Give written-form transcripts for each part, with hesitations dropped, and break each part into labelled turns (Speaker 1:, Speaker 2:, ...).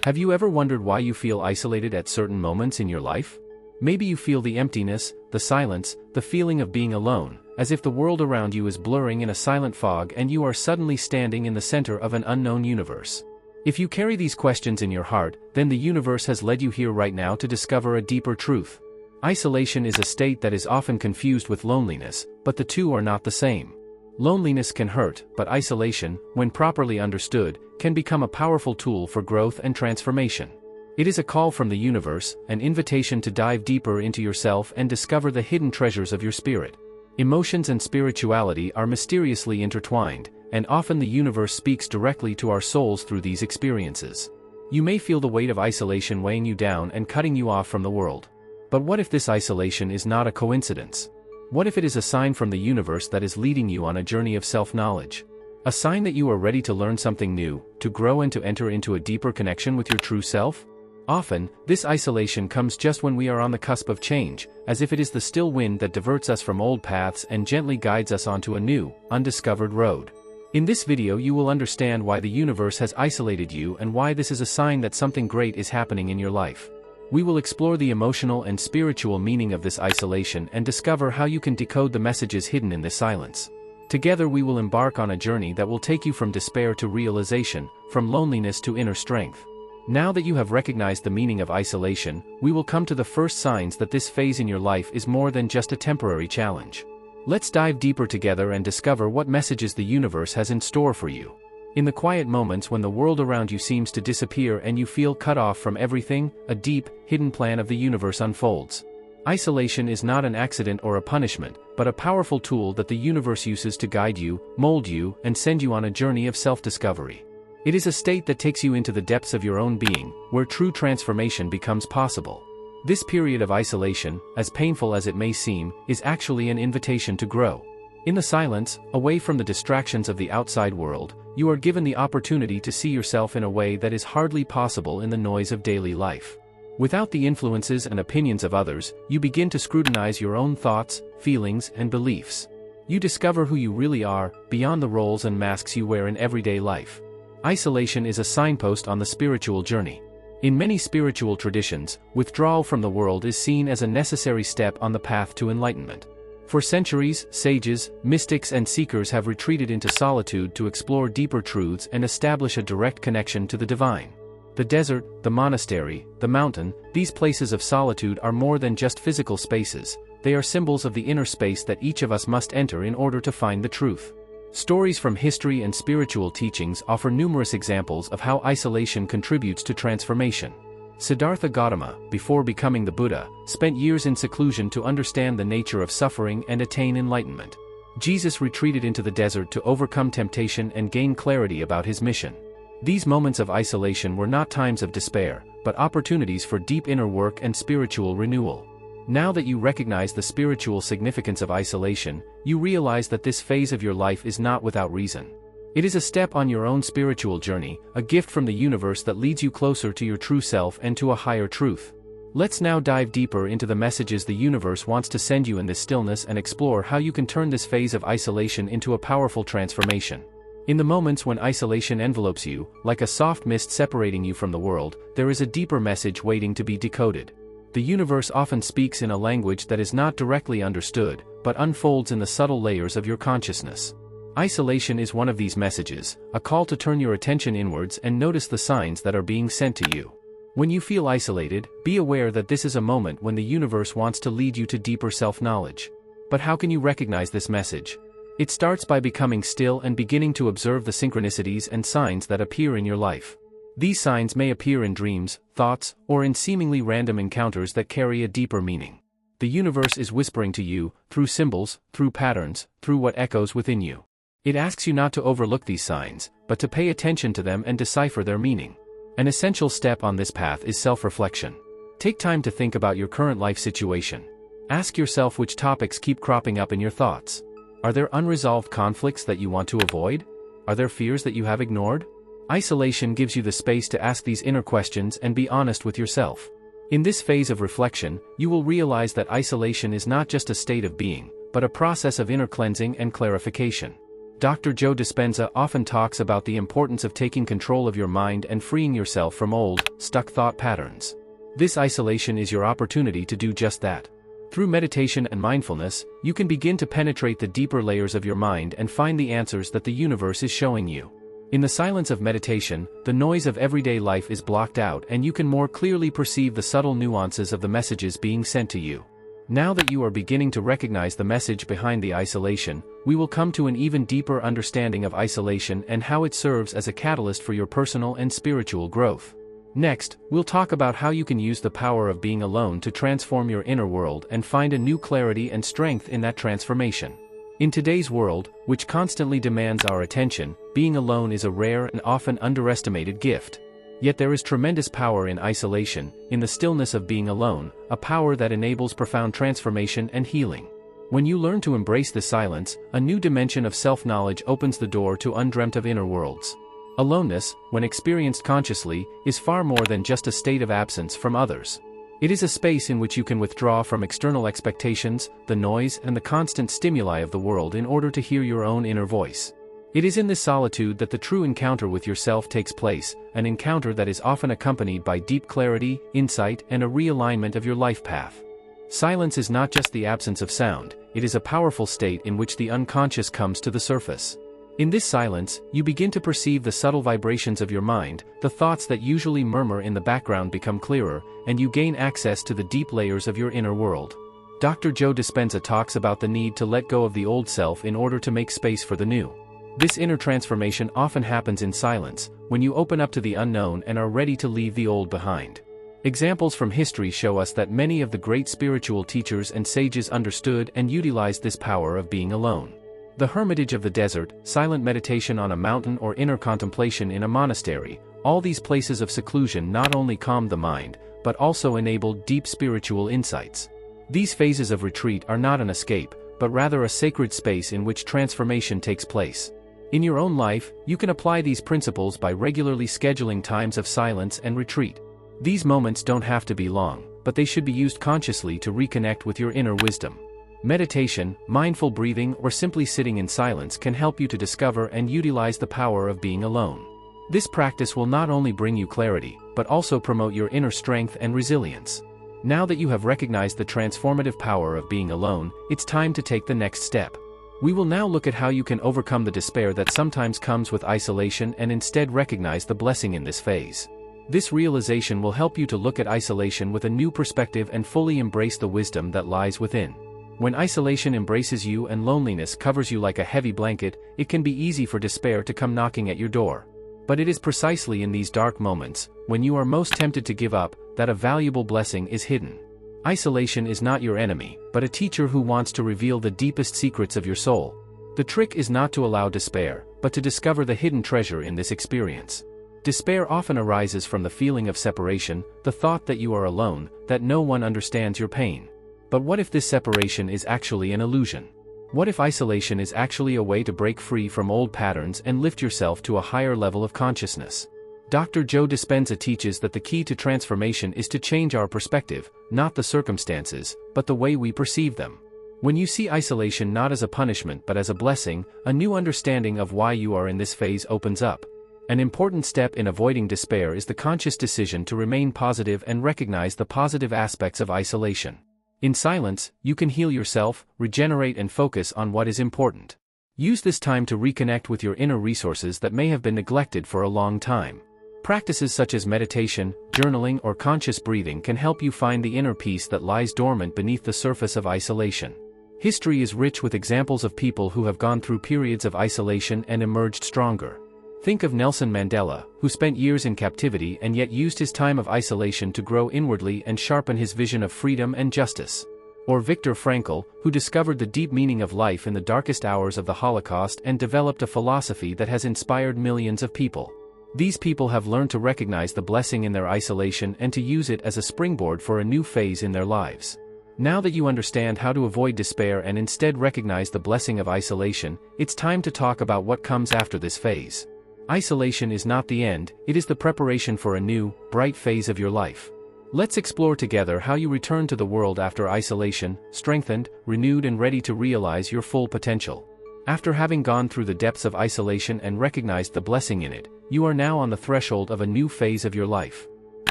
Speaker 1: Have you ever wondered why you feel isolated at certain moments in your life? Maybe you feel the emptiness, the silence, the feeling of being alone, as if the world around you is blurring in a silent fog and you are suddenly standing in the center of an unknown universe. If you carry these questions in your heart, then the universe has led you here right now to discover a deeper truth. Isolation is a state that is often confused with loneliness, but the two are not the same. Loneliness can hurt, but isolation, when properly understood, can become a powerful tool for growth and transformation. It is a call from the universe, an invitation to dive deeper into yourself and discover the hidden treasures of your spirit. Emotions and spirituality are mysteriously intertwined, and often the universe speaks directly to our souls through these experiences. You may feel the weight of isolation weighing you down and cutting you off from the world. But what if this isolation is not a coincidence? What if it is a sign from the universe that is leading you on a journey of self-knowledge? A sign that you are ready to learn something new, to grow and to enter into a deeper connection with your true self? Often, this isolation comes just when we are on the cusp of change, as if it is the still wind that diverts us from old paths and gently guides us onto a new, undiscovered road. In this video you will understand why the universe has isolated you and why this is a sign that something great is happening in your life. We will explore the emotional and spiritual meaning of this isolation and discover how you can decode the messages hidden in this silence. Together we will embark on a journey that will take you from despair to realization, from loneliness to inner strength. Now that you have recognized the meaning of isolation, we will come to the first signs that this phase in your life is more than just a temporary challenge. Let's dive deeper together and discover what messages the universe has in store for you. In the quiet moments when the world around you seems to disappear and you feel cut off from everything, a deep, hidden plan of the universe unfolds. Isolation is not an accident or a punishment, but a powerful tool that the universe uses to guide you, mold you, and send you on a journey of self-discovery. It is a state that takes you into the depths of your own being, where true transformation becomes possible. This period of isolation, as painful as it may seem, is actually an invitation to grow. In the silence, away from the distractions of the outside world, you are given the opportunity to see yourself in a way that is hardly possible in the noise of daily life. Without the influences and opinions of others, you begin to scrutinize your own thoughts, feelings, and beliefs. You discover who you really are, beyond the roles and masks you wear in everyday life. Isolation is a signpost on the spiritual journey. In many spiritual traditions, withdrawal from the world is seen as a necessary step on the path to enlightenment. For centuries, sages, mystics and seekers have retreated into solitude to explore deeper truths and establish a direct connection to the divine. The desert, the monastery, the mountain, these places of solitude are more than just physical spaces, they are symbols of the inner space that each of us must enter in order to find the truth. Stories from history and spiritual teachings offer numerous examples of how isolation contributes to transformation. Siddhartha Gautama, before becoming the Buddha, spent years in seclusion to understand the nature of suffering and attain enlightenment. Jesus retreated into the desert to overcome temptation and gain clarity about his mission. These moments of isolation were not times of despair, but opportunities for deep inner work and spiritual renewal. Now that you recognize the spiritual significance of isolation, you realize that this phase of your life is not without reason. It is a step on your own spiritual journey, a gift from the universe that leads you closer to your true self and to a higher truth. Let's now dive deeper into the messages the universe wants to send you in this stillness and explore how you can turn this phase of isolation into a powerful transformation. In the moments when isolation envelopes you, like a soft mist separating you from the world, there is a deeper message waiting to be decoded. The universe often speaks in a language that is not directly understood, but unfolds in the subtle layers of your consciousness. Isolation is one of these messages, a call to turn your attention inwards and notice the signs that are being sent to you. When you feel isolated, be aware that this is a moment when the universe wants to lead you to deeper self-knowledge. But how can you recognize this message? It starts by becoming still and beginning to observe the synchronicities and signs that appear in your life. These signs may appear in dreams, thoughts, or in seemingly random encounters that carry a deeper meaning. The universe is whispering to you, through symbols, through patterns, through what echoes within you. It asks you not to overlook these signs, but to pay attention to them and decipher their meaning. An essential step on this path is self-reflection. Take time to think about your current life situation. Ask yourself which topics keep cropping up in your thoughts. Are there unresolved conflicts that you want to avoid? Are there fears that you have ignored? Isolation gives you the space to ask these inner questions and be honest with yourself. In this phase of reflection, you will realize that isolation is not just a state of being, but a process of inner cleansing and clarification. Dr. Joe Dispenza often talks about the importance of taking control of your mind and freeing yourself from old, stuck thought patterns. This isolation is your opportunity to do just that. Through meditation and mindfulness, you can begin to penetrate the deeper layers of your mind and find the answers that the universe is showing you. In the silence of meditation, the noise of everyday life is blocked out and you can more clearly perceive the subtle nuances of the messages being sent to you. Now that you are beginning to recognize the message behind the isolation, we will come to an even deeper understanding of isolation and how it serves as a catalyst for your personal and spiritual growth. Next, we'll talk about how you can use the power of being alone to transform your inner world and find a new clarity and strength in that transformation. In today's world, which constantly demands our attention, being alone is a rare and often underestimated gift. Yet there is tremendous power in isolation, in the stillness of being alone, a power that enables profound transformation and healing. When you learn to embrace the silence, a new dimension of self-knowledge opens the door to undreamt of inner worlds. Aloneness, when experienced consciously, is far more than just a state of absence from others. It is a space in which you can withdraw from external expectations, the noise and the constant stimuli of the world in order to hear your own inner voice. It is in this solitude that the true encounter with yourself takes place, an encounter that is often accompanied by deep clarity, insight, and a realignment of your life path. Silence is not just the absence of sound, it is a powerful state in which the unconscious comes to the surface. In this silence, you begin to perceive the subtle vibrations of your mind, the thoughts that usually murmur in the background become clearer, and you gain access to the deep layers of your inner world. Dr. Joe Dispenza talks about the need to let go of the old self in order to make space for the new. This inner transformation often happens in silence, when you open up to the unknown and are ready to leave the old behind. Examples from history show us that many of the great spiritual teachers and sages understood and utilized this power of being alone. The hermitage of the desert, silent meditation on a mountain or inner contemplation in a monastery, all these places of seclusion not only calmed the mind, but also enabled deep spiritual insights. These phases of retreat are not an escape, but rather a sacred space in which transformation takes place. In your own life, you can apply these principles by regularly scheduling times of silence and retreat. These moments don't have to be long, but they should be used consciously to reconnect with your inner wisdom. Meditation, mindful breathing, or simply sitting in silence can help you to discover and utilize the power of being alone. This practice will not only bring you clarity, but also promote your inner strength and resilience. Now that you have recognized the transformative power of being alone, it's time to take the next step. We will now look at how you can overcome the despair that sometimes comes with isolation and instead recognize the blessing in this phase. This realization will help you to look at isolation with a new perspective and fully embrace the wisdom that lies within. When isolation embraces you and loneliness covers you like a heavy blanket, it can be easy for despair to come knocking at your door. But it is precisely in these dark moments, when you are most tempted to give up, that a valuable blessing is hidden. Isolation is not your enemy, but a teacher who wants to reveal the deepest secrets of your soul. The trick is not to allow despair, but to discover the hidden treasure in this experience. Despair often arises from the feeling of separation, the thought that you are alone, that no one understands your pain. But what if this separation is actually an illusion? What if isolation is actually a way to break free from old patterns and lift yourself to a higher level of consciousness? Dr. Joe Dispenza teaches that the key to transformation is to change our perspective, not the circumstances, but the way we perceive them. When you see isolation not as a punishment but as a blessing, a new understanding of why you are in this phase opens up. An important step in avoiding despair is the conscious decision to remain positive and recognize the positive aspects of isolation. In silence, you can heal yourself, regenerate and focus on what is important. Use this time to reconnect with your inner resources that may have been neglected for a long time. Practices such as meditation, journaling or conscious breathing can help you find the inner peace that lies dormant beneath the surface of isolation. History is rich with examples of people who have gone through periods of isolation and emerged stronger. Think of Nelson Mandela, who spent years in captivity and yet used his time of isolation to grow inwardly and sharpen his vision of freedom and justice. Or Viktor Frankl, who discovered the deep meaning of life in the darkest hours of the Holocaust and developed a philosophy that has inspired millions of people. These people have learned to recognize the blessing in their isolation and to use it as a springboard for a new phase in their lives. Now that you understand how to avoid despair and instead recognize the blessing of isolation, it's time to talk about what comes after this phase. Isolation is not the end, it is the preparation for a new, bright phase of your life. Let's explore together how you return to the world after isolation, strengthened, renewed and ready to realize your full potential. After having gone through the depths of isolation and recognized the blessing in it, you are now on the threshold of a new phase of your life.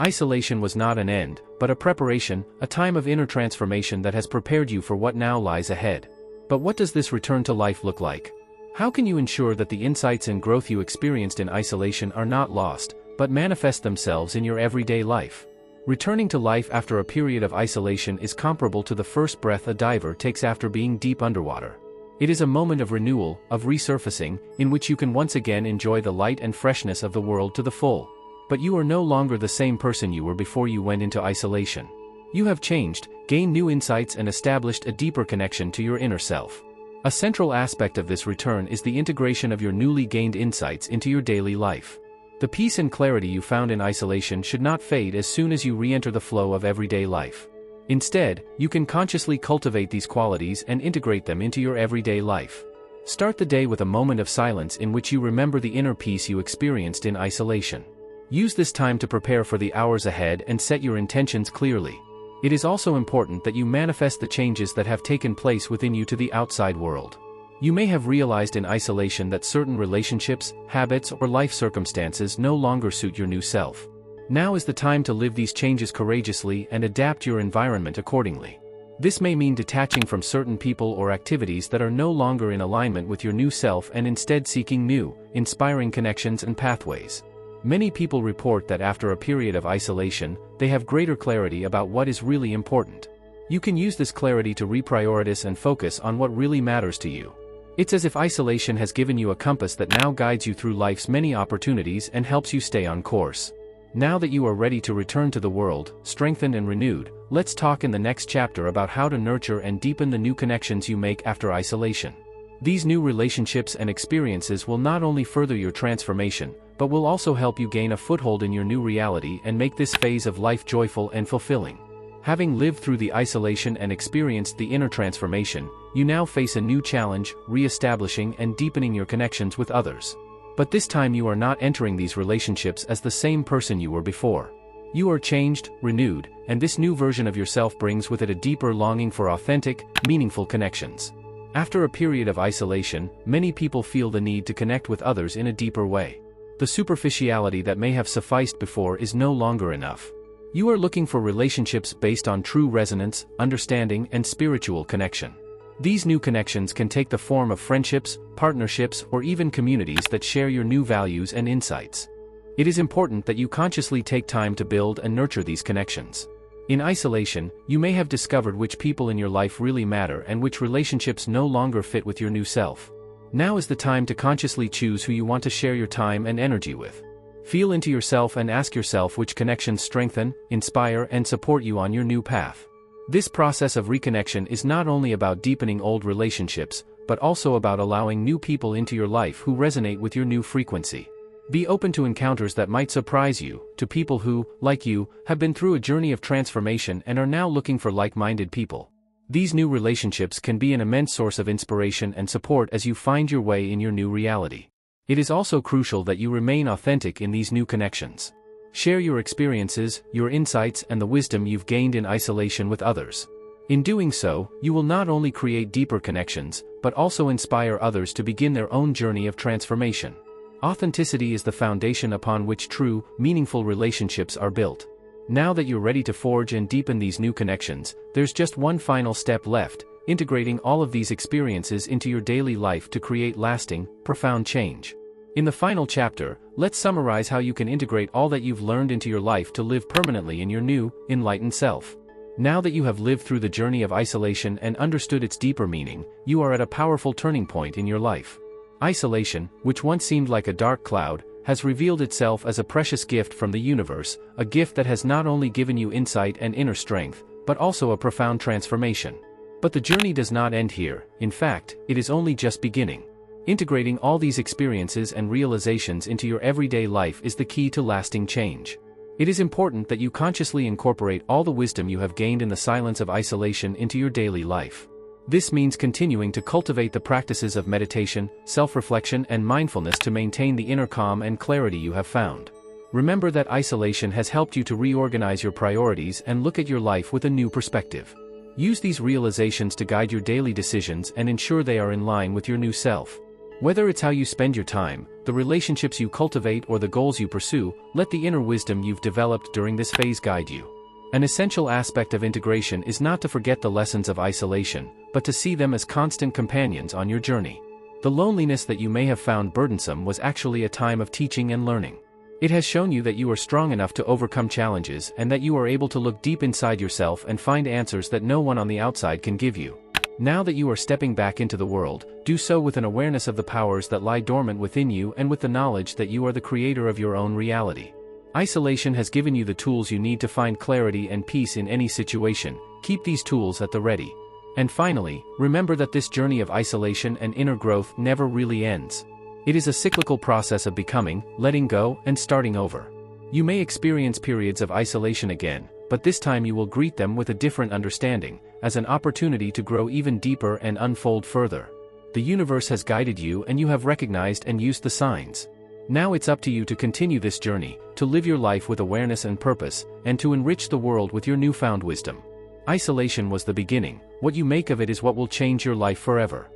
Speaker 1: Isolation was not an end, but a preparation, a time of inner transformation that has prepared you for what now lies ahead. But what does this return to life look like? How can you ensure that the insights and growth you experienced in isolation are not lost, but manifest themselves in your everyday life? Returning to life after a period of isolation is comparable to the first breath a diver takes after being deep underwater. It is a moment of renewal, of resurfacing, in which you can once again enjoy the light and freshness of the world to the full. But you are no longer the same person you were before you went into isolation. You have changed, gained new insights and established a deeper connection to your inner self. A central aspect of this return is the integration of your newly gained insights into your daily life. The peace and clarity you found in isolation should not fade as soon as you re-enter the flow of everyday life. Instead, you can consciously cultivate these qualities and integrate them into your everyday life. Start the day with a moment of silence in which you remember the inner peace you experienced in isolation. Use this time to prepare for the hours ahead and set your intentions clearly. It is also important that you manifest the changes that have taken place within you to the outside world. You may have realized in isolation that certain relationships, habits, or life circumstances no longer suit your new self. Now is the time to live these changes courageously and adapt your environment accordingly. This may mean detaching from certain people or activities that are no longer in alignment with your new self and instead seeking new, inspiring connections and pathways. Many people report that after a period of isolation, they have greater clarity about what is really important. You can use this clarity to reprioritize and focus on what really matters to you. It's as if isolation has given you a compass that now guides you through life's many opportunities and helps you stay on course. Now that you are ready to return to the world, strengthened and renewed, let's talk in the next chapter about how to nurture and deepen the new connections you make after isolation. These new relationships and experiences will not only further your transformation, but will also help you gain a foothold in your new reality and make this phase of life joyful and fulfilling. Having lived through the isolation and experienced the inner transformation, you now face a new challenge, re-establishing and deepening your connections with others. But this time you are not entering these relationships as the same person you were before. You are changed, renewed, and this new version of yourself brings with it a deeper longing for authentic, meaningful connections. After a period of isolation, many people feel the need to connect with others in a deeper way. The superficiality that may have sufficed before is no longer enough. You are looking for relationships based on true resonance, understanding, and spiritual connection. These new connections can take the form of friendships, partnerships, or even communities that share your new values and insights. It is important that you consciously take time to build and nurture these connections. In isolation, you may have discovered which people in your life really matter and which relationships no longer fit with your new self. Now is the time to consciously choose who you want to share your time and energy with. Feel into yourself and ask yourself which connections strengthen, inspire, and support you on your new path. This process of reconnection is not only about deepening old relationships, but also about allowing new people into your life who resonate with your new frequency. Be open to encounters that might surprise you, to people who, like you, have been through a journey of transformation and are now looking for like-minded people. These new relationships can be an immense source of inspiration and support as you find your way in your new reality. It is also crucial that you remain authentic in these new connections. Share your experiences, your insights, and the wisdom you've gained in isolation with others. In doing so, you will not only create deeper connections, but also inspire others to begin their own journey of transformation. Authenticity is the foundation upon which true, meaningful relationships are built. Now that you're ready to forge and deepen these new connections, there's just one final step left: integrating all of these experiences into your daily life to create lasting, profound change. In the final chapter, let's summarize how you can integrate all that you've learned into your life to live permanently in your new, enlightened self. Now that you have lived through the journey of isolation and understood its deeper meaning, you are at a powerful turning point in your life. Isolation, which once seemed like a dark cloud, has revealed itself as a precious gift from the universe, a gift that has not only given you insight and inner strength, but also a profound transformation. But the journey does not end here. In fact, it is only just beginning. Integrating all these experiences and realizations into your everyday life is the key to lasting change. It is important that you consciously incorporate all the wisdom you have gained in the silence of isolation into your daily life. This means continuing to cultivate the practices of meditation, self-reflection, and mindfulness to maintain the inner calm and clarity you have found. Remember that isolation has helped you to reorganize your priorities and look at your life with a new perspective. Use these realizations to guide your daily decisions and ensure they are in line with your new self. Whether it's how you spend your time, the relationships you cultivate, or the goals you pursue, let the inner wisdom you've developed during this phase guide you. An essential aspect of integration is not to forget the lessons of isolation, but to see them as constant companions on your journey. The loneliness that you may have found burdensome was actually a time of teaching and learning. It has shown you that you are strong enough to overcome challenges and that you are able to look deep inside yourself and find answers that no one on the outside can give you. Now that you are stepping back into the world, do so with an awareness of the powers that lie dormant within you and with the knowledge that you are the creator of your own reality. Isolation has given you the tools you need to find clarity and peace in any situation. Keep these tools at the ready. And finally, remember that this journey of isolation and inner growth never really ends. It is a cyclical process of becoming, letting go, and starting over. You may experience periods of isolation again, but this time you will greet them with a different understanding, as an opportunity to grow even deeper and unfold further. The universe has guided you and you have recognized and used the signs. Now it's up to you to continue this journey, to live your life with awareness and purpose, and to enrich the world with your newfound wisdom. Isolation was the beginning. What you make of it is what will change your life forever.